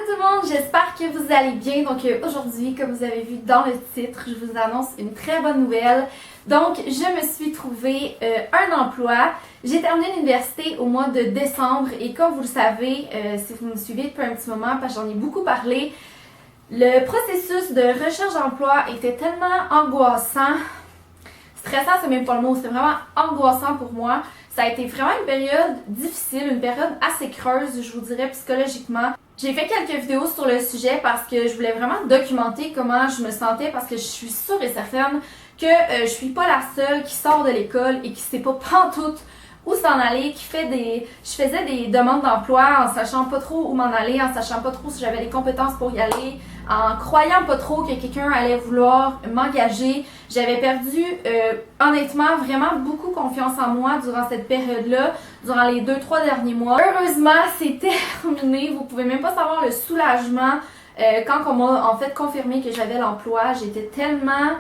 tout le monde, j'espère que vous allez bien. Donc aujourd'hui, comme vous avez vu dans le titre, je vous annonce une très bonne nouvelle. Donc je me suis trouvé un emploi. J'ai terminé l'université au mois de décembre et comme vous le savez, si vous me suivez depuis un petit moment, parce que j'en ai beaucoup parlé, le processus de recherche d'emploi était tellement angoissant. Stressant, c'est même pas le mot, c'était vraiment angoissant pour moi. Ça a été vraiment une période difficile, une période assez creuse, je vous dirais, psychologiquement. J'ai fait quelques vidéos sur le sujet parce que je voulais vraiment documenter comment je me sentais parce que je suis sûre et certaine que je suis pas la seule qui sort de l'école et qui sait pas pantoute où s'en aller, je faisais des demandes d'emploi en sachant pas trop où m'en aller, en sachant pas trop si j'avais les compétences pour y aller, en croyant pas trop que quelqu'un allait vouloir m'engager. J'avais perdu honnêtement vraiment beaucoup confiance en moi durant cette période-là, durant les 2-3 derniers mois. Heureusement, c'est terminé. Vous pouvez même pas savoir le soulagement quand on m'a en fait confirmé que j'avais l'emploi. J'étais tellement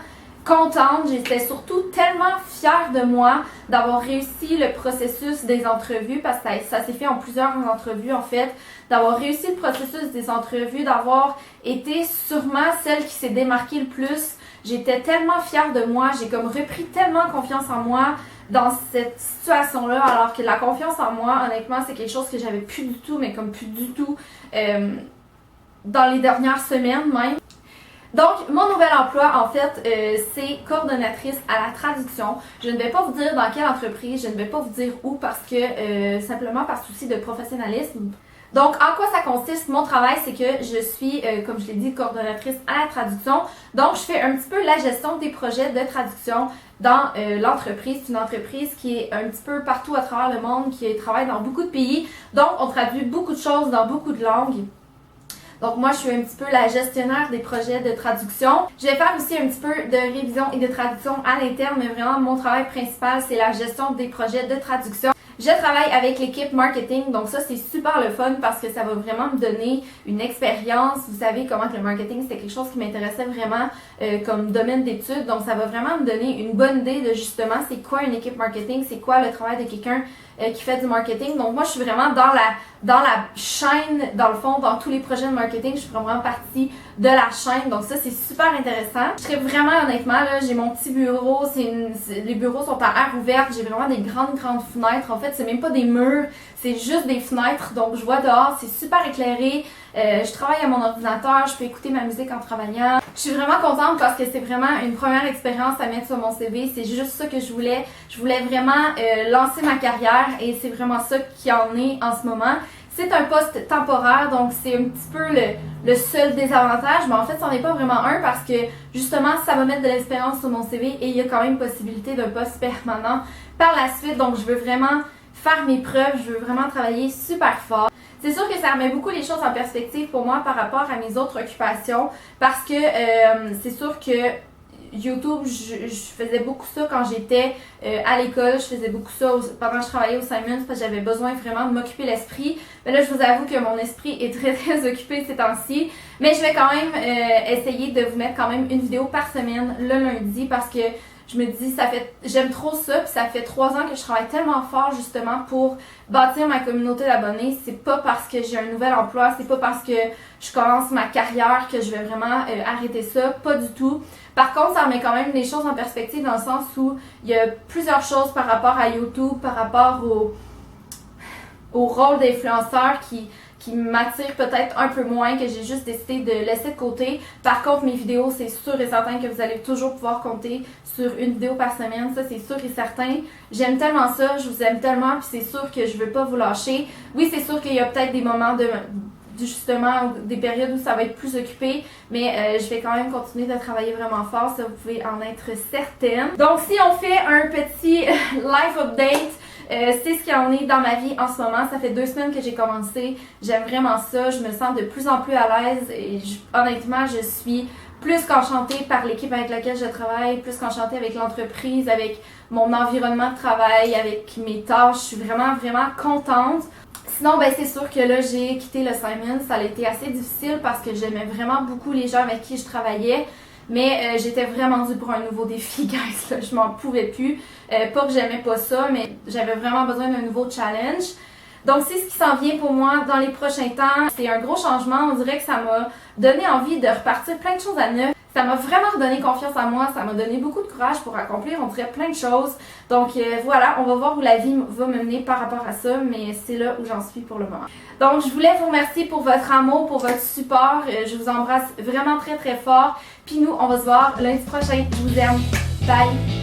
contente, j'étais surtout tellement fière de moi d'avoir réussi le processus des entrevues parce que ça s'est fait en plusieurs entrevues en fait, d'avoir réussi le processus des entrevues, d'avoir été sûrement celle qui s'est démarquée le plus. J'étais tellement fière de moi, j'ai comme repris tellement confiance en moi dans cette situation-là, alors que la confiance en moi, honnêtement, c'est quelque chose que j'avais plus du tout, mais comme plus du tout dans les dernières semaines même. Donc, mon nouvel emploi, en fait, c'est coordonnatrice à la traduction. Je ne vais pas vous dire dans quelle entreprise, je ne vais pas vous dire où parce que, simplement par souci de professionnalisme. Donc, en quoi ça consiste? Mon travail, c'est que je suis, comme je l'ai dit, coordonnatrice à la traduction. Donc, je fais un petit peu la gestion des projets de traduction dans l'entreprise. C'est une entreprise qui est un petit peu partout à travers le monde, qui travaille dans beaucoup de pays. Donc, on traduit beaucoup de choses dans beaucoup de langues. Donc moi, je suis un petit peu la gestionnaire des projets de traduction. Je vais faire aussi un petit peu de révision et de traduction à l'interne, mais vraiment, mon travail principal, c'est la gestion des projets de traduction. Je travaille avec l'équipe marketing, donc ça, c'est super le fun parce que ça va vraiment me donner une expérience. Vous savez comment que le marketing, c'était quelque chose qui m'intéressait vraiment comme domaine d'études. Donc, ça va vraiment me donner une bonne idée de justement c'est quoi une équipe marketing, c'est quoi le travail de quelqu'un qui fait du marketing. Donc, moi, je suis vraiment dans la chaîne, dans le fond, dans tous les projets de marketing, je suis vraiment partie de la chaîne. Donc, ça, c'est super intéressant. Je serais vraiment, honnêtement, là, j'ai mon petit bureau, les bureaux sont à air ouverte, j'ai vraiment des grandes fenêtres. En fait, c'est même pas des murs, c'est juste des fenêtres. Donc, je vois dehors, c'est super éclairé. Je travaille à mon ordinateur, je peux écouter ma musique en travaillant. Je suis vraiment contente parce que c'est vraiment une première expérience à mettre sur mon CV. C'est juste ça que je voulais. Je voulais vraiment lancer ma carrière et c'est vraiment ça qui en est en ce moment. C'est un poste temporaire, donc c'est un petit peu le seul désavantage, mais en fait, c'en est pas vraiment un parce que justement, ça va mettre de l'expérience sur mon CV et il y a quand même possibilité d'un poste permanent par la suite. Donc, je veux vraiment faire mes preuves, je veux vraiment travailler super fort. C'est sûr que ça remet beaucoup les choses en perspective pour moi par rapport à mes autres occupations parce que c'est sûr que YouTube, je faisais beaucoup ça quand j'étais à l'école, je faisais beaucoup ça pendant que je travaillais au Simons parce que j'avais besoin vraiment de m'occuper l'esprit. Mais là, je vous avoue que mon esprit est très occupé ces temps-ci. Mais je vais quand même essayer de vous mettre quand même une vidéo par semaine le lundi parce que je me dis, j'aime trop ça, puis ça fait 3 ans que je travaille tellement fort justement pour bâtir ma communauté d'abonnés. C'est pas parce que j'ai un nouvel emploi, c'est pas parce que je commence ma carrière que je vais vraiment arrêter ça, pas du tout. Par contre, ça remet quand même les choses en perspective dans le sens où il y a plusieurs choses par rapport à YouTube, par rapport au rôle d'influenceur qui m'attire peut-être un peu moins, que j'ai juste décidé de laisser de côté. Par contre, mes vidéos, c'est sûr et certain que vous allez toujours pouvoir compter sur une vidéo par semaine. Ça, c'est sûr et certain. J'aime tellement ça, je vous aime tellement, puis c'est sûr que je veux pas vous lâcher. Oui, c'est sûr qu'il y a peut-être des moments justement des périodes où ça va être plus occupé, mais je vais quand même continuer de travailler vraiment fort, ça vous pouvez en être certaine. Donc si on fait un petit live update, c'est ce qu'il en est dans ma vie en ce moment. Ça fait 2 semaines que j'ai commencé, j'aime vraiment ça, je me sens de plus en plus à l'aise et honnêtement je suis plus qu'enchantée par l'équipe avec laquelle je travaille, plus qu'enchantée avec l'entreprise, avec mon environnement de travail, avec mes tâches, je suis vraiment contente. Sinon, ben c'est sûr que là, j'ai quitté le Simons. Ça a été assez difficile parce que j'aimais vraiment beaucoup les gens avec qui je travaillais. Mais j'étais vraiment due pour un nouveau défi, guys. Là, je m'en pouvais plus. Pas que j'aimais pas ça, mais j'avais vraiment besoin d'un nouveau challenge. Donc c'est ce qui s'en vient pour moi dans les prochains temps. C'est un gros changement, on dirait que ça m'a donné envie de repartir plein de choses à neuf. Ça m'a vraiment redonné confiance en moi, ça m'a donné beaucoup de courage pour accomplir, on dirait plein de choses. Donc voilà, on va voir où la vie va me mener par rapport à ça, mais c'est là où j'en suis pour le moment. Donc je voulais vous remercier pour votre amour, pour votre support. Je vous embrasse vraiment très très fort. Puis nous, on va se voir lundi prochain. Je vous aime. Bye!